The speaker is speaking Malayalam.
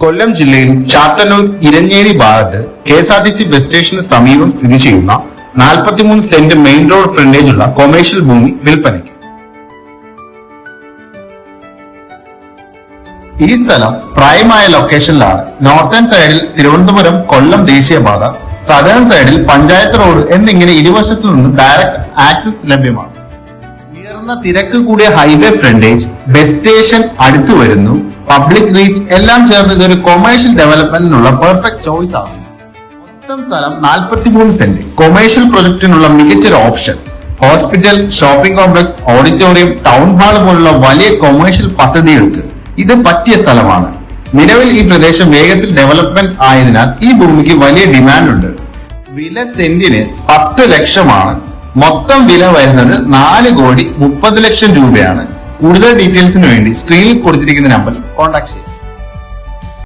കൊല്ലം ജില്ലയിൽ ചാത്തന്നൂർ ഇരഞ്ഞേരി ഭാഗത്ത് KSRTC ബസ് സ്റ്റേഷന് സമീപം സ്ഥിതി ചെയ്യുന്ന 43 സെന്റ് മെയിൻ റോഡ് ഫ്രണ്ടേജുള്ള കൊമേഴ്ഷ്യൽ ഭൂമി വിൽപ്പനയ്ക്ക്. ഈ സ്ഥലം പ്രായമായ ലൊക്കേഷനിലാണ്. നോർത്തേൺ സൈഡിൽ തിരുവനന്തപുരം കൊല്ലം ദേശീയപാത, സദേൺ സൈഡിൽ പഞ്ചായത്ത് റോഡ് എന്നിങ്ങനെ ഇരുവശത്തു നിന്നും ഡയറക്ട് ആക്സസ് ലഭ്യമാണ്. ഉയർന്ന തിരക്ക് കൂടിയ ഹൈവേ ഫ്രണ്ടേജ്, ബസ് സ്റ്റേഷൻ അടുത്തു വരുന്നു, പബ്ലിക് റീച്ച് എല്ലാം ചേർന്ന് ഇതൊരു കൊമേഴ്ഷ്യൽ ഡെവലപ്മെന്റിനുള്ള പെർഫെക്റ്റ് ചോയ്സ് ആണ്. മൊത്തം സ്ഥലം 43 സെന്റ്. കൊമേഴ്ഷ്യൽ പ്രൊജക്ടിനുള്ള മികച്ചൊരു option. Hospital, shopping complex, auditorium, town hall പോലുള്ള വലിയ കൊമേഴ്ഷ്യൽ പദ്ധതികൾക്ക് ഇത് പറ്റിയ സ്ഥലമാണ്. നിലവിൽ ഈ പ്രദേശം വേഗത്തിൽ ഡെവലപ്മെന്റ് ആയതിനാൽ ഈ ഭൂമിക്ക് വലിയ ഡിമാൻഡ് ഉണ്ട്. വില സെന്റിന് 10 ലക്ഷമാണ്. മൊത്തം വില വരുന്നത് 4,30,00,000 രൂപയാണ്. കൂടുതൽ ഡീറ്റെയിൽസിന് വേണ്ടി സ്ക്രീനിൽ കൊടുത്തിരിക്കുന്ന നമ്പറിൽ കോൺടാക്ട് ചെയ്യുക.